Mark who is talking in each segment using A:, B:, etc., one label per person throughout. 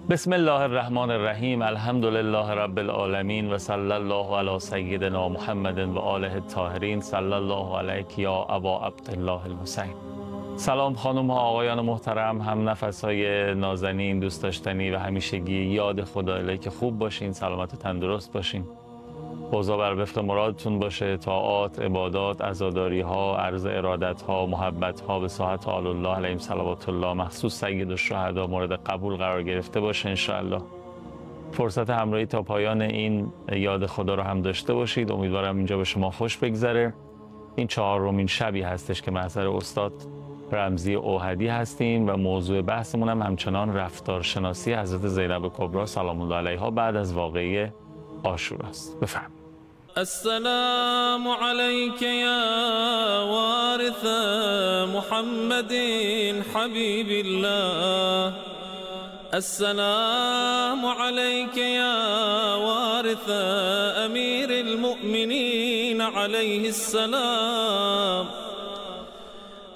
A: بسم الله الرحمن الرحیم. الحمد لله رب العالمین و صلی الله علی سیدنا محمد و آله الطاهرین. صلی الله علیک یا ابا عبدالله الحسین. سلام خانم ها، آقایان محترم، هم نفس های نازنین، دوست داشتنی و همیشگی یاد خدا الهی که خوب باشین، سلامت و تندرست باشین، اوضاع بر وفق مرادتون باشه، طاعات، عبادات، عزاداری ها، عرض ارادت ها، محبت ها به ساحت آل الله علیهم صلوات الله مخصوص سید الشهدا مورد قبول قرار گرفته باشه انشاءالله. فرصت همراهی تا پایان این یاد خدا رو هم داشته باشید. امیدوارم اینجا به شما خوش بگذره. این چهارمین شبی هستش که محضر استاد رمزی اوحدی هستیم و موضوع بحثمون هم همچنان رفتارشناسی حضرت زینب کبری سلام الله علیها بعد از واقعه عاشورا است. بفرمایید.
B: السلام عليك يا وارث محمد حبيب الله. السلام عليك يا وارث أمير المؤمنين عليه السلام.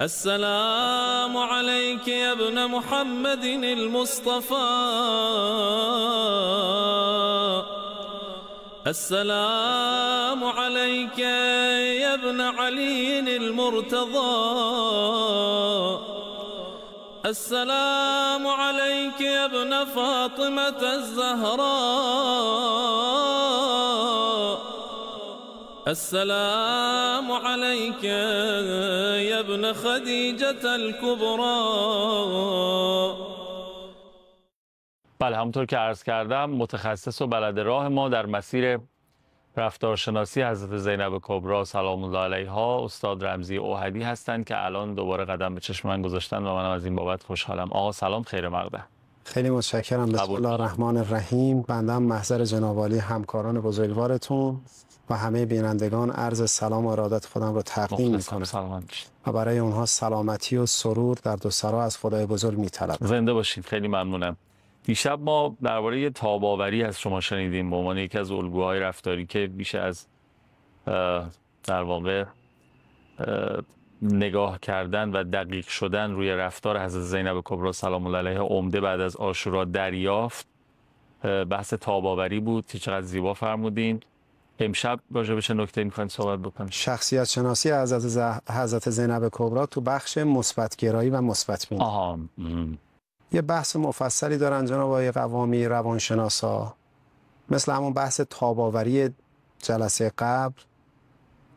B: السلام عليك يا ابن محمد المصطفى. السلام عليك يا ابن علي المرتضى. السلام عليك يا ابن فاطمة الزهراء. السلام عليك يا ابن خديجة الكبرى.
A: بله، همونطور که عرض کردم متخصص و بلد راه ما در مسیر رفتارشناسی حضرت زینب کبری سلام الله علیها استاد رمزی اوحدی هستند که الان دوباره قدم به چشم من گذاشتن و منم از این بابت خوشحالم. آقا سلام، خیر مقدم.
C: خیلی متشکرم. بسم الله الرحمن الرحیم. بنده محضر جناب عالی همکاران بزرگوارتون و همه بینندگان عرض سلام و ارادت خودم رو تقدیم می‌کنم و برای اونها سلامتی و سرور در دو سرا از خدای بزرگ می‌طلبم.
A: زنده باشید. خیلی ممنونم. دیشب ما درباره تاب‌آوری از شما شنیدیم به عنوان یکی از الگوهای رفتاری که بیش از در واقع نگاه کردن و دقیق شدن روی رفتار حضرت زینب کبری سلام الله علیها عمده بعد از عاشورا دریافت بحث تاب‌آوری بود که چقدر زیبا فرمودین. امشب راجع به چه نکته می‌خواید صحبت بکنید؟
C: شخصیت شناسی حضرت زینب کبری تو بخش مثبت‌گرایی و مثبت‌بینی. یه بحث مفصلی دارن جناب آقای قوامی روانشناسا، مثل همون بحث تاب‌آوری جلسه قبل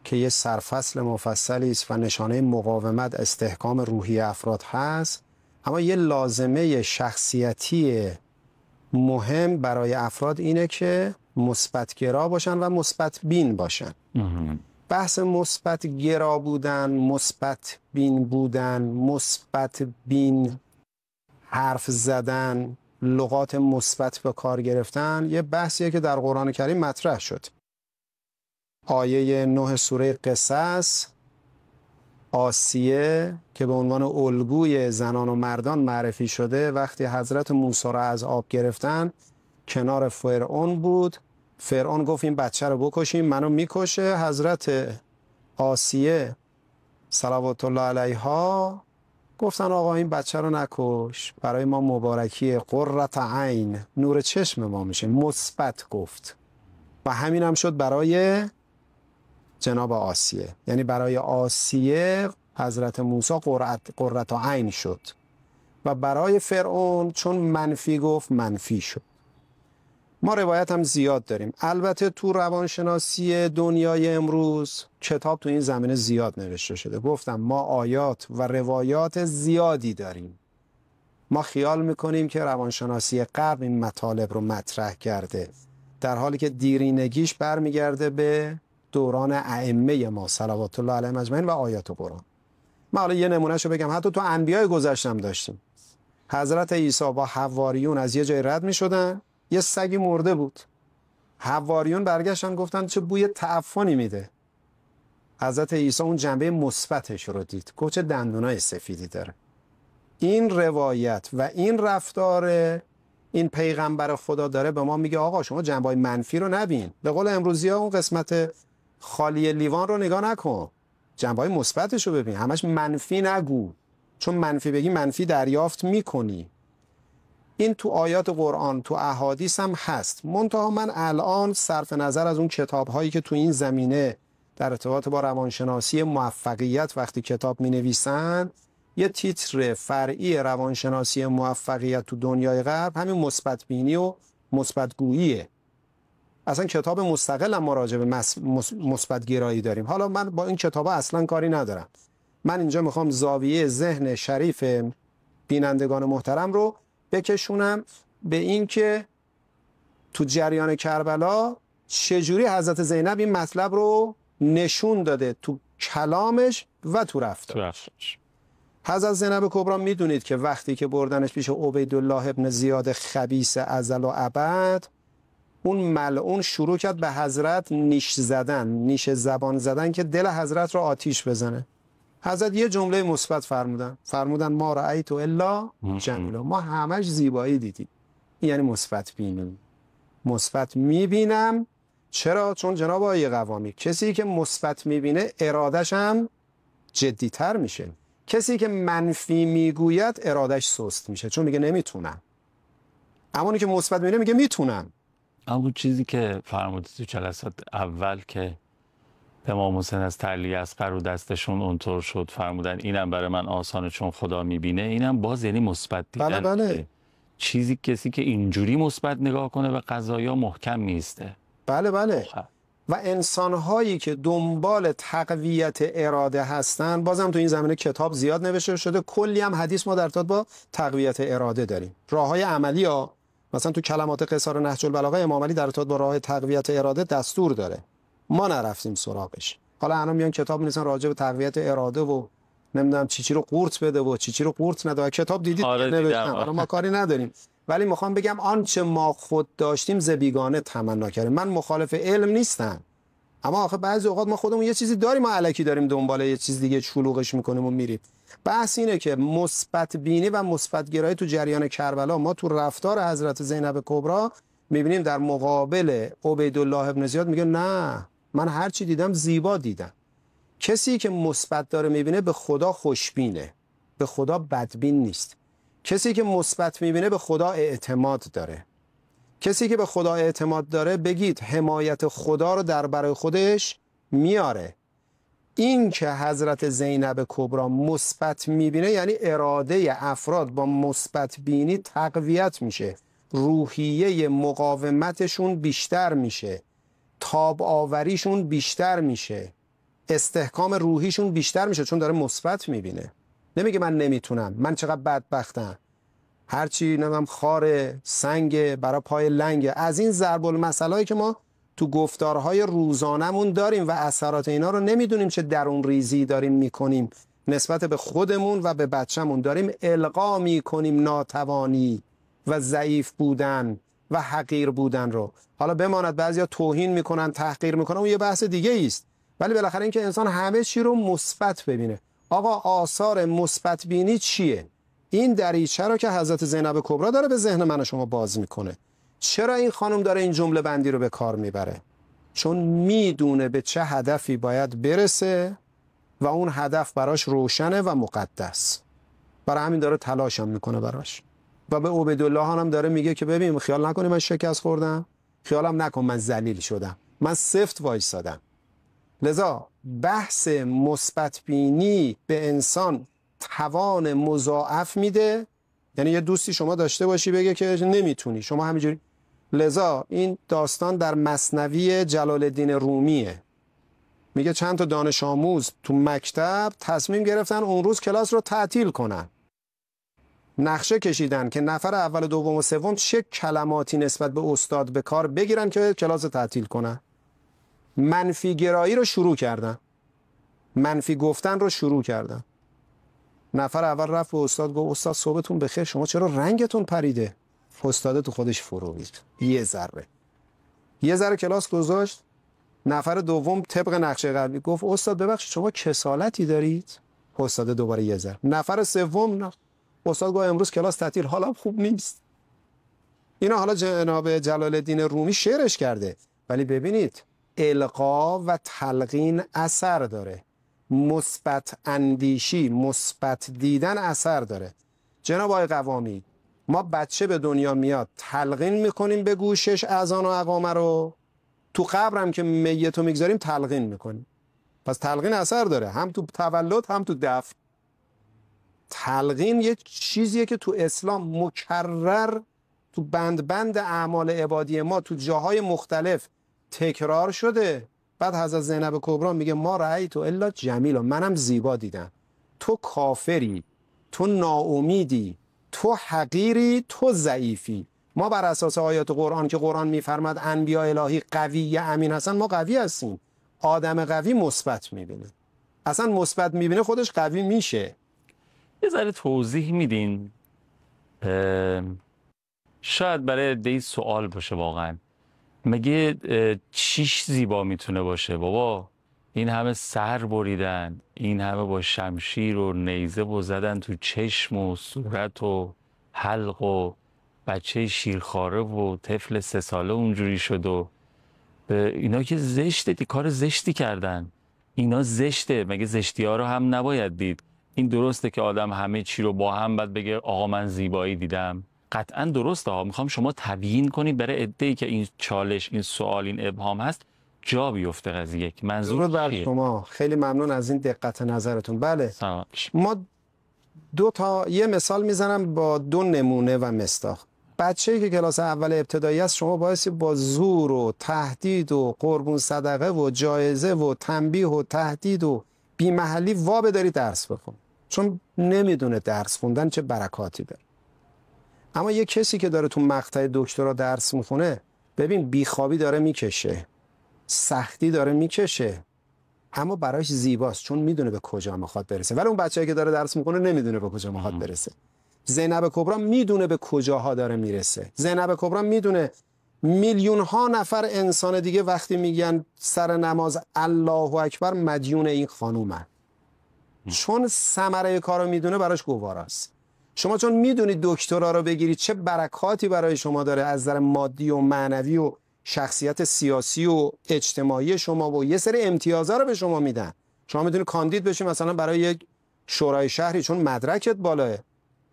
C: که یه سرفصل مفصلی است و نشانه مقاومت استحکام روحی افراد هست، اما یه لازمه شخصیتی مهم برای افراد اینه که مثبت‌گرا باشن و مثبت‌بین باشن. بحث مثبت‌گرا بودن، مثبت‌بین بودن، مثبت‌بین حرف زدن، لغات مثبت به کار گرفتن، یه بحثیه که در قرآن کریم مطرح شد. آیه 9 سوره قصص، آسیه که به عنوان الگوی زنان و مردان معرفی شده، وقتی حضرت موسی را از آب گرفتن کنار فرعون بود، فرعون گفت این بچه رو بکشیم، منو میکشه. حضرت آسیه صلوات الله علیها گفتن آقا این بچه رو نکش، برای ما مبارکی قرة عین، نور چشم ما میشه، مثبت گفت. و همین هم شد برای جناب آسیه، یعنی برای آسیه حضرت موسی قرة عین شد و برای فرعون چون منفی گفت منفی شد. ما روایت هم زیاد داریم. البته تو روانشناسی دنیای امروز کتاب تو این زمینه زیاد نوشته شده. گفتم ما آیات و روایات زیادی داریم. ما خیال میکنیم که روانشناسی غرب این مطالب رو مطرح کرده، در حالی که دیرینگیش برمیگرده به دوران ائمه ما صلوات الله علیهم اجمعین و آیات قرآن. من حالا یه نمونهشو بگم. حتی تو انبیای گذشتم داشتیم. حضرت عیسی با حواریون از یه جای رد میشدن، یه سگی مرده بود. حواریون برگشتن گفتن چه بوی تعفنی میده. حضرت عیسی اون جنبه مثبتش رو دید، گفت چه دندونای سفیدی داره. این روایت و این رفتار این پیغمبر خدا داره به ما میگه آقا شما جنبه‌های منفی رو نبین. به قول امروزی‌ها اون قسمت خالی لیوان رو نگاه نکن، جنبه‌های مثبتش رو ببین، همش منفی نگو، چون منفی بگی منفی دریافت میکنی. این تو آیات قرآن، تو احادیث هم هست. منتها من الان صرف نظر از اون کتاب‌هایی که تو این زمینه در ارتباط با روانشناسی موفقیت وقتی کتاب می‌نویسن، یه تیتر فرعی روانشناسی موفقیت تو دنیای غرب همین مثبت بینی و مثبت گوییه. اصلا کتاب مستقل هم راجع به مثبت گرایی داریم. حالا من با این کتابا اصلا کاری ندارم. من اینجا میخوام زاویه ذهن شریف بینندگان محترم رو بکشونم به این که تو جریان کربلا چجوری حضرت زینب این مطلب رو نشون داده تو کلامش و تو رفتارش. حضرت زینب کبرا میدونید که وقتی که بردنش پیش عبیدالله ابن زیاد خبیث ازل و ابد، اون ملعون شروع کرد به حضرت نیش زدن، نیش زبان زدن که دل حضرت رو آتیش بزنه. حضرت یه جمله مثبت فرمودن ما رأیت الا جمیلا، ما همش زیبایی دیدیم. یعنی مثبت بینی، مثبت میبینم. چرا؟ چون جناب آقای قوامی کسی که مثبت میبینه ارادش هم جدیتر میشه. کسی که منفی میگوید ارادش سست میشه، چون میگه نمیتونم. اما اونی که مثبت میبینه میگه میتونم.
A: اما چیزی که فرمودید تو جلسات اول که امام حسین از تعلی اصغر رو دستشون اونطور شد، فرمودن اینم برای من آسانه چون خدا میبینه، اینم باز یعنی مثبت دیدن.
C: بله.
A: چیزی کسی که اینجوری مثبت نگاه کنه به قضایا محکم میسته.
C: بله. و انسان‌هایی که دنبال تقویت اراده هستن، بازم تو این زمینه کتاب زیاد نوشته شده، کلی هم حدیث ما در ارتباط با تقویت اراده داریم. راه‌های عملی ها، مثلا تو کلمات قصار نهج البلاغه امام علی در ارتباط با راه تقویت اراده دستور داره. ما نرفتیم سراغش. حالا الان میان کتاب می‌نویسن راجع به تقویت اراده و نمیدونم چی رو قورت بده و چی رو قورت نده. کتاب دیدید نوشتن. حالا ما کاری نداریم. ولی میخوام بگم آنچه ما خود داشتیم ز بیگانه تمنا کردیم. من مخالف علم نیستم، اما آخه بعضی اوقات ما خودمون یه چیزی داریم، ما الکی داریم دنبال یه چیز دیگه شلوغش میکنیم و میریم. بحث اینه که مثبت بینی و مثبت گرایی تو جریان کربلا، ما تو رفتار حضرت زینب کبرا میبینیم در مقابل عبیدالله ابن زیاد میگه نه، من هر چی دیدم زیبا دیدم. کسی که مثبت داره میبینه به خدا خوشبینه، به خدا بدبین نیست. کسی که مثبت میبینه به خدا اعتماد داره. کسی که به خدا اعتماد داره بگید حمایت خدا رو در برای خودش میاره. این که حضرت زینب کبرا مثبت میبینه یعنی اراده افراد با مثبت بینی تقویت میشه، روحیه مقاومتشون بیشتر میشه، تاب آوریشون بیشتر میشه، استحکام روحیشون بیشتر میشه، چون داره مثبت میبینه. نمیگه من نمیتونم، من چقدر بدبختم، هرچی نمیم خار سنگ برای پای لنگ. از این ضرب المثلایی که ما تو گفتارهای روزانمون داریم و اثرات اینا رو نمیدونیم چه درون ریزی داریم میکنیم نسبت به خودمون و به بچه‌مون. داریم القا میکنیم ناتوانی و ضعیف بودن و حقیر بودن رو. حالا بماند بعضیا توهین میکنن، تحقیر میکنن، اون یه بحث دیگه است. ولی بالاخره اینکه انسان همه چی رو مثبت ببینه. آقا آثار مثبت بینی چیه؟ این دریچه رو که حضرت زینب کبرا داره به ذهن من و شما باز میکنه. چرا این خانم داره این جمله بندی رو به کار میبره؟ چون میدونه به چه هدفی باید برسه و اون هدف براش روشنه و مقدس. برای همین داره تلاش هم میکنه براش. و به عبیدالله هم داره میگه که ببین خیال نکنی من شکست خوردم، خیالم نکن من ذلیل شدم، من سفت وایسادم. لذا بحث مثبت بینی به انسان توان مضاعف میده. یعنی یه دوستی شما داشته باشی بگه که نمیتونی، شما همینجوری. لذا این داستان در مثنوی جلال الدین رومیه. میگه چند تا دانش آموز تو مکتب تصمیم گرفتن اون روز کلاس رو تعطیل کنن. نقشه کشیدن که نفر اول، دوم و سوم چه کلماتی نسبت به استاد به کار بگیرن که کلاس تعطیل کنن. منفی گرایی رو شروع کردن، منفی گفتن رو شروع کردن. نفر اول رفت به استاد گفت استاد صبحتون بخیر، شما چرا رنگتون پریده؟ استاد تو خودش فرو ریخت. یه ذره کلاس گذاشت. نفر دوم طبق نقشه قبلی گفت استاد ببخشید شما کسالتی دارید؟ استاد دوباره یه ذره. نفر سوم نه. استاد گفت امروز کلاس تعطیل، حالم خوب نیست. اینا حالا جناب جلال الدین رومی شعرش کرده، ولی ببینید القا و تلقین اثر داره. مثبت اندیشی، مثبت دیدن اثر داره. جناب آقای قوامی، ما بچه به دنیا میاد تلقین میکنیم به گوشش اذان و اقامه رو، تو قبرم که میتو میگذاریم تلقین میکنیم. پس تلقین اثر داره، هم تو تولد هم تو دفن. تلقین یه چیزیه که تو اسلام مکرر تو بند اعمال عبادی ما تو جاهای مختلف تکرار شده. بعد حضرت زینب کبری میگه ما رأیت الا جمیلا، منم زیبا دیدم. تو کافری، تو ناامیدی، تو حقیری، تو ضعیفی. ما بر اساس آیات قرآن که قرآن میفرماد انبیاء الهی قوی امین هستن، ما قوی هستیم. آدم قوی مثبت میبینه، اصلا مثبت میبینه خودش قوی میشه.
A: یه ذره توضیح میدین؟ شاید برای عده‌ای سوال باشه واقعا. مگه چیش زیبا میتونه باشه بابا؟ این همه سر بریدن، این همه با شمشیر و نیزه و زدن تو چشم و صورت و حلق و بچه شیرخواره و طفل 3 ساله اونجوری شد و اینا که زشته، کار زشتی کردن. اینا زشته. مگه زشتی ها رو هم نباید دید؟ این درسته که آدم همه چی رو با هم بعد بگه آقا من زیبایی دیدم؟ قطعا درسته ها. میخوام شما تبیین کنید برای عده‌ای که این چالش، این سوال، این ابهام هست جا بیفته قضیه که منظور
C: بر
A: چیه؟
C: شما خیلی ممنون از این دقت نظرتون. بله
A: سلام.
C: ما یه مثال میزنم با 2 نمونه و مصداق. بچه‌ای که کلاس اول ابتدایی است شما بایستی با زور و تهدید و قربون صدقه و جایزه و تنبیه و تهدید و بی‌محلی بداری درس بخون، چون نمیدونه درس خوندن چه برکاتی داره. اما یه کسی که داره تو مقطع دکترا درس میخونه، ببین بیخوابی داره میکشه، سختی داره میکشه، اما برایش زیباست چون میدونه به کجا میخواد برسه. ولی اون بچه‌ای که داره درس میکنه نمیدونه به کجا میخواد برسه. زینب کبری میدونه به کجاها داره میرسه. زینب کبری میدونه میلیون ها نفر انسان دیگه وقتی میگن سر نماز الله اکبر مدیون این خانومن، چون ثمره کارو میدونه براش گواراست. شما چون میدونید دکترا رو بگیرید چه برکاتی برای شما داره از نظر مادی و معنوی و شخصیت سیاسی و اجتماعی شما و یه سری امتیازها رو به شما میدن. شما میتونید کاندید بشی مثلا برای یک شورای شهری چون مدرکت بالاه.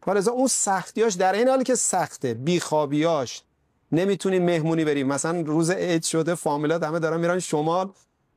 C: ولی اون سختیاش در این حالی که سخته، بیخوابیاش، نمیتونی مهمونی بریم، مثلا روز عید شده فامیلات همه دارن میرن شمال،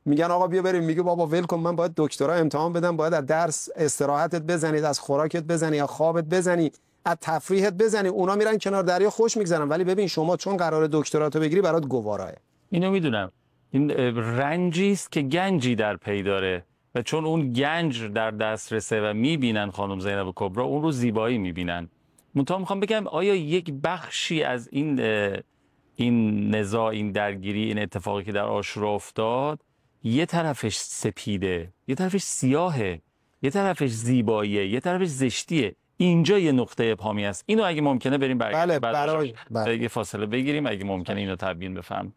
C: میگن آقا بیا بریم، میگه بابا ول کن من باید دکترا امتحان بدم، باید از درس استراحتت بزنید، از خوراکت بزنی، از خوابت بزنی، از تفریحت بزنی. اونا میرن کنار دریا خوش میگذرن، ولی ببین شما چون قرار دکتراتو بگیری برات گواراه.
A: اینو میدونم. این رنجی است که گنجی در پی داره و چون اون گنج در دسترسه و میبینن خانم زینب کبری اون رو زیبایی میبینن. منتها میخوام بگم آیا یک بخشی از این نزاع، این درگیری، این اتفاقی که در عاشورا افتاد، یه طرفش سپیده، یه طرفش سیاهه، یه طرفش زیباییه، یه طرفش زشتیه. اینجا یه نقطه ابهامی است. اینو اگه ممکنه بریم
C: بله
A: یه فاصله بگیریم، اگه ممکنه اینو تبیین بفهمید.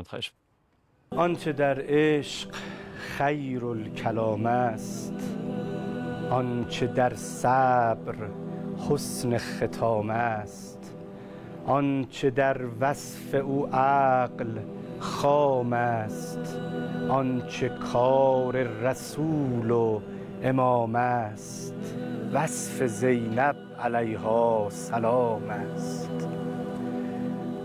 A: خواهش.
D: آنچه در عشق خیر الکلام است، آنچه در صبر حسن ختام است، آنچه در وصف او عقل خام است، آنچه کار رسول و امام است، وصف زینب علیها سلام است.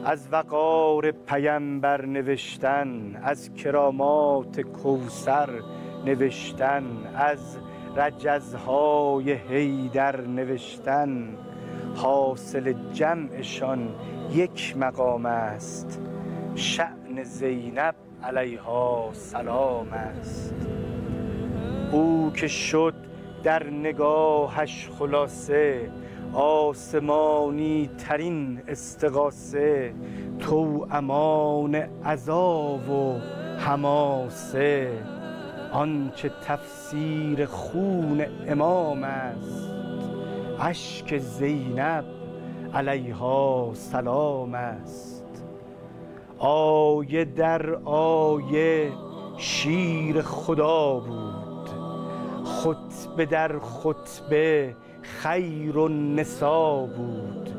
D: از وقار پیمبر نوشتن، از کرامات کوثر نوشتن، از رجزهای حیدر نوشتن، حاصل جمعشان یک مقام است، شأن زینب علیها سلام است. او که شد در نگاهش خلاصه، آسمانی ترین استغاثه، توامان عزا و حماسه، آنچه تفسیر خون امام است، اشک زینب علیها سلام است. آیه در آیه شیر خدا بود، خطبه در خطبه خیر النساء بود.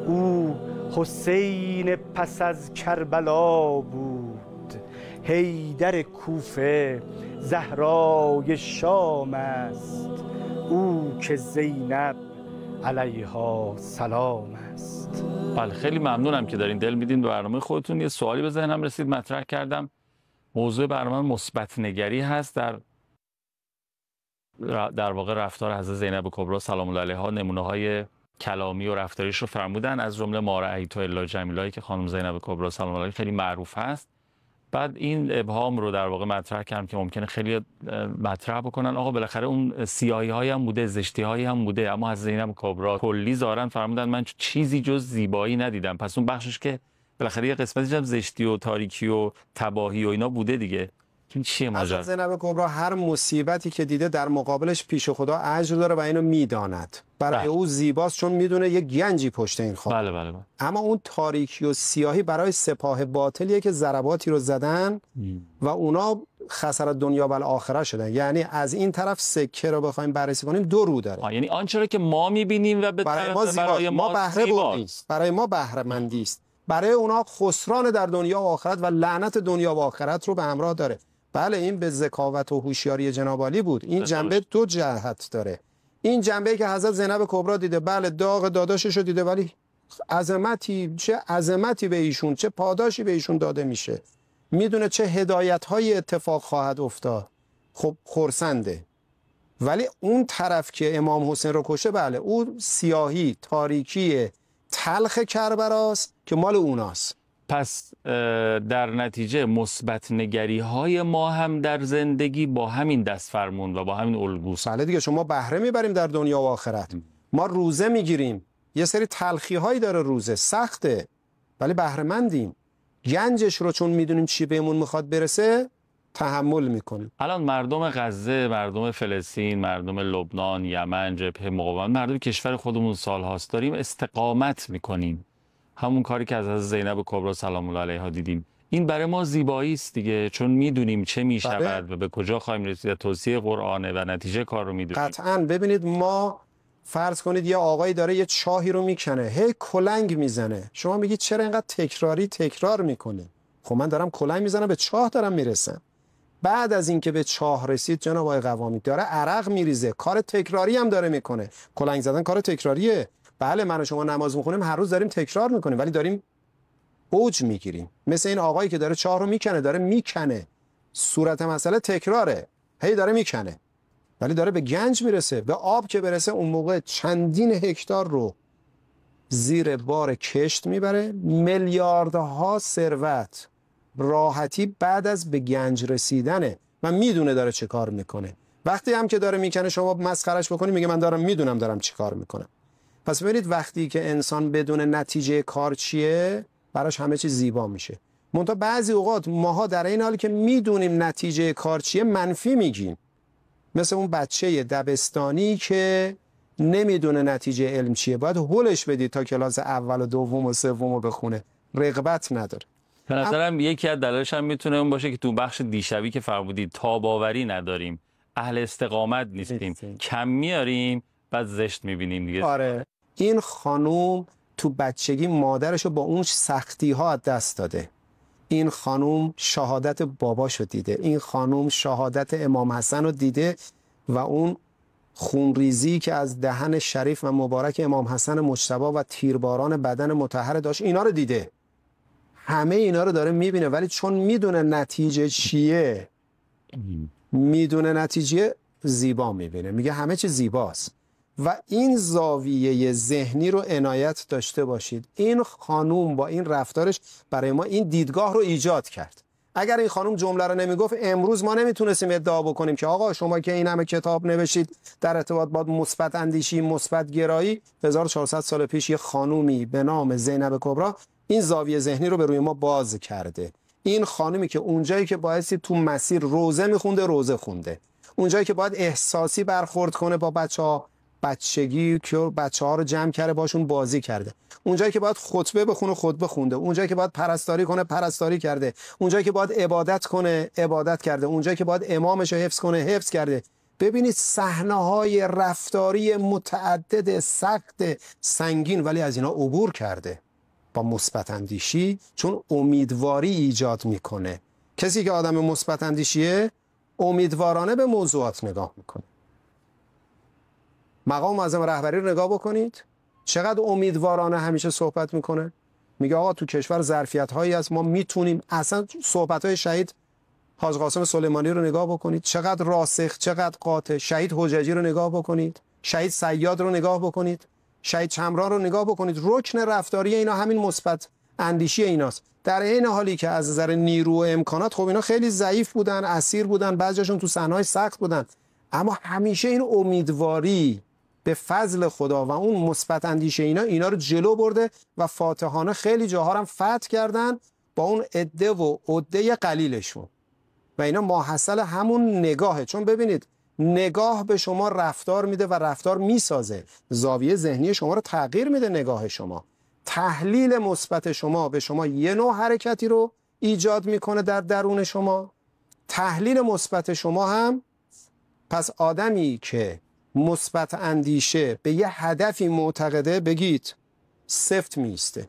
D: او حسین پس از کربلا بود، حیدر کوفه زهرای شام است. او که زینب علیها سلام است.
A: بله، خیلی ممنونم که دارین دل میدین به برنامه خودتون. یه سوالی به ذهنم رسید مطرح کردم. موضوع برنامه مثبت نگری هست در واقع رفتار حضرت زینب کبری سلام الله علیها. نمونه‌های کلامی و رفتاریش رو فرمودن، از جمله ما رأیت الا جمیلا که خانم زینب کبری سلام الله علیها خیلی معروف هست. بعد این ابهام رو در واقع مطرح کردم که ممکنه خیلی مطرح بکنن آقا بالاخره اون سیاهی‌هایی هم بوده، زشتی‌هایی هم بوده، اما از زینب کبری کلی ظاهرا فرمودن من چیزی جز زیبایی ندیدم. پس اون بخشش که بالاخره یه قسمتیش هم زشتی و تاریکی و تباهی و اینا بوده دیگه. این چیه ماجرا؟
C: زینب کبری هر مصیبتی که دیده در مقابلش پیش خدا اجر داره و اینو میداند. برای او زیباست چون میدونه یه گنجی پشت این خانم.
A: بله.
C: اما اون تاریکی و سیاهی برای سپاه باطلیه که ضرباتی رو زدن و اونا خسارت دنیا و آخره شدن. یعنی از این طرف سکه رو بخوایم بررسی کنیم دو رو داره.
A: یعنی آنچه رو که ما میبینیم و به
C: برای ما بهره بردیم، برای ما بهره مندی است، برای اونا خسران در دنیا و آخرت و لعنت دنیا و آخرت رو به همراه داره. بله، این به ذکاوت و هوشیاری جناب عالی بود. این جنبه دو جهت داره. این جنبه که حضرت زینب کبری دیده، بله داغ داداشش رو دیده، ولی عظمتی، چه عظمتی به ایشون، چه پاداشی به ایشون داده میشه، میدونه چه هدایت‌های اتفاق خواهد افتاد. خب خرسنده. ولی اون طرف که امام حسین رو کشه، بله اون سیاهی، تاریکی، تلخ کربلاست که مال اوناست.
A: پس در نتیجه مثبت نگری های ما هم در زندگی با همین دست فرمون و با همین الگوست.
C: بله دیگه، شما بهره میبریم در دنیا و آخرت. ما روزه میگیریم، یه سری تلخی هایی داره روزه، سخته ولی بهره مندیم. گنجش رو چون میدونیم چی بهمون میخواد برسه تحمل میکنیم.
A: الان مردم غزه، مردم فلسطین، مردم لبنان، یمن، جبهه مقاومت، مردم کشور خودمون سالهاست داریم استقامت میکنیم. همون کاری که از حضرت زینب کبری سلام الله علیها دیدیم. این برای ما زیبایی است دیگه، چون میدونیم چه میشود و به کجا خواهیم رسید. توصیه قرآنه و نتیجه کار رو میدونیم.
C: قطعاً. ببینید، ما فرض کنید یه آقایی داره یه چاهی رو میکنه، هی کلنگ میزنه. شما میگید چرا اینقدر تکرار میکنه؟ خب من دارم کلنگ میزنم، به چاه دارم میرسم. بعد از اینکه به چاه رسید جناب آقای قوامی داره عرق میریزه، کار تکراری هم داره میکنه. کلنگ زدن کار تکراریه. بله، من و شما نماز میخونیم، هر روز داریم تکرار میکنیم، ولی داریم اوج میگیریم. مثل این آقایی که داره چاه رو میکنه، داره میکنه، صورت مسئله تکراره، هی داره میکنه، ولی داره به گنج میرسه. به آب که برسه اون موقع چندین هکتار رو زیر بار کشت میبره، میلیاردها ثروت، راحتی بعد از به گنج رسیدنه و میدونه داره چه کار میکنه. وقتی هم که داره میکنه شما مسخرش بکنی، میگه من دارم میدونم دارم چی کار میکنم. پس ببینید وقتی که انسان بدون نتیجه کار چیه، براش همه چیز زیبا میشه. منتها بعضی اوقات ماها در این حالی که میدونیم نتیجه کار چیه منفی میگیم. مثل اون بچه دبستانی که نمیدونه نتیجه علم چیه، باید هولش بدید تا کلاس اول و دوم و سوم رو بخونه، رغبت نداره.
A: به نظرم یکی از دلایلش هم میتونه اون باشه که تو بخش دیشبی که فرمودید تاباوری نداریم، اهل استقامت نیستیم، کم میاریم بعد زشت میبینیم دیگه.
C: آره، این خانوم تو بچگی مادرشو با اون سختی ها از دست داده. این خانوم شهادت باباشو دیده، این خانوم شهادت امام حسن رو دیده و اون خونریزی که از دهن شریف و مبارک امام حسن مجتبی و تیرباران بدن مطهر داشت، اینا رو دیده. همه اینا رو داره میبینه، ولی چون میدونه نتیجه چیه، میدونه نتیجه زیبا میبینه، میگه همه چی زیباست. و این زاویه ذهنی رو عنایت داشته باشید. این خانوم با این رفتارش برای ما این دیدگاه رو ایجاد کرد. اگر این خانوم جمله رو نمیگفت، امروز ما نمیتونستیم ادعا بکنیم که آقا شما که این همه کتاب نوشید در ارتباط با مثبت اندیشی، مثبت گرایی، 1400 سال پیش یه خانومی به نام زینب کبری این زاویه ذهنی رو به روی ما باز کرده. این خانومی که اونجایی که بایستی تو مسیر روزه میخونده، روزه خونده. اونجایی که باید احساسی برخورد کنه با بچه‌ها، بچگی که بچه‌ها رو جمع کرده باشون بازی کرده. اونجایی که باید خطبه بخونه، خطبه خونده. اونجایی که باید پرستاری کنه، پرستاری کرده. اونجایی که باید عبادت کنه، عبادت کرده. اونجایی که باید امامش رو حفظ کنه، حفظ کرده. ببینید صحنه‌های رفتاری متعدد، سخت، سنگین، ولی از اینا عبور کرده با مثبت اندیشی، چون امیدواری ایجاد میکنه. کسی که آدم مثبت اندیشیه امیدوارانه به موضوعات نگاه میکنه. مقام معظم رهبری رو نگاه بکنید، چقدر امیدوارانه همیشه صحبت میکنه. میگه آقا تو کشور ظرفیت هایی هست، ما میتونیم. اصلا صحبت های شهید حاج قاسم سلیمانی رو نگاه بکنید، چقدر راسخ، چقدر قاطع. شهید حججی رو نگاه بکنید، شهید صیاد رو نگاه بکنید، شهید چمران رو نگاه بکنید. رکن رفتاری اینا همین مثبت اندیشی ایناست. در این حالی که از نظر نیرو و امکانات خب اینا خیلی ضعیف بودن، اسیر بودن، بعضیشون تو صحنه‌های سخت بودن، اما همیشه این امیدواری به فضل خدا و اون مثبت اندیشه اینا رو جلو برده و فاتحانه خیلی جاها هم فتح کردن با اون عده و عده قلیلشون. و اینا ماحصل همون نگاهه. چون ببینید نگاه به شما رفتار میده و رفتار میسازه، زاویه ذهنی شما رو تغییر میده. نگاه شما، تحلیل مثبت شما به شما یه نوع حرکتی رو ایجاد میکنه در درون شما. تحلیل مثبت شما هم، پس آدمی که مثبت اندیشه به یه هدفی معتقده، بگید سفت میسته،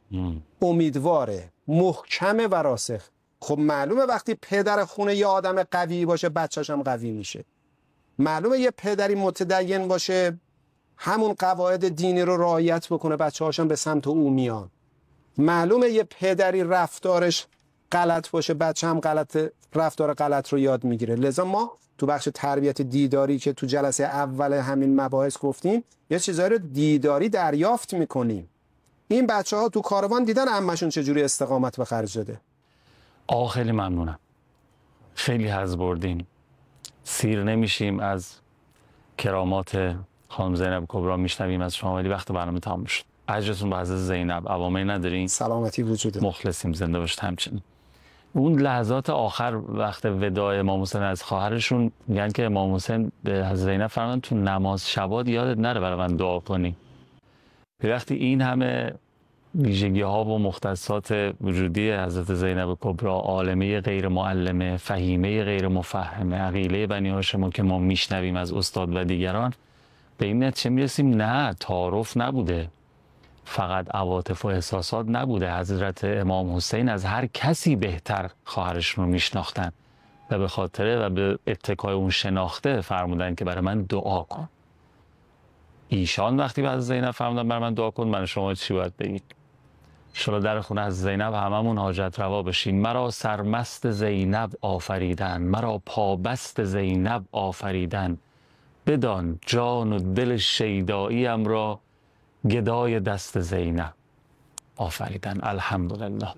C: امیدواره، محکمه و راسخ. خب معلومه وقتی پدر خونه یه آدم قوی باشه بچه‌ش هم قوی میشه. معلومه یه پدری متدین باشه همون قواعد دینی رو رعایت بکنه بچه‌هاش هم به سمت او میان. معلومه یه پدری رفتارش غلط باشه بچه هم رفتار غلط رو یاد میگیره. لذا ما تو بخش تربیت دیداری که تو جلسه اول همین مباحث گفتیم یه چیزایی رو دیداری دریافت میکنیم. این بچه‌ها تو کاروان دیدن عمشون چجوری استقامت به خرج داده.
A: خیلی ممنونم، خیلی حظ بردیم. سیر نمیشیم از کرامات خانم زینب کبرا، میشنویم از شما، ولی وقت برنامه تمام شد. اجرتون به حضرت زینب عوامری ندارین؟
C: سلامتی وجوده.
A: مخلصیم، زنده باشید. همچنین اون لحظات آخر وقت وداع امام حسین از خواهرشون میگن که امام حسین به حضرت زینب فرمودن تو نماز شبات یادت نره برای من دعا کنی. وقتی این همه ویژگی ها و مختصات وجودی حضرت زینب کبرا، عالمه غیر معلمه، فهیمه غیر مفهمه، عقیله بنی هاشم که ما میشنویم از استاد و دیگران، به این نتیجه میرسیم نه تعارف نبوده، فقط عواطف و احساسات نبوده. حضرت امام حسین از هر کسی بهتر خواهرشون رو میشناختن و به خاطر و به اتکای اون شناخته فرمودن که برای من دعا کن. ایشان وقتی به حضرت زینب فرمودن برای من دعا کن، من شما چی باید بگید؟ انشالله در خونه از زینب هممون حاجت روا بشین. مرا سرمست زینب آفریدن، مرا پابست زینب آفریدن، بدان جان و دل شیداییم را گدای دست زینب آفریدن. الحمدلله.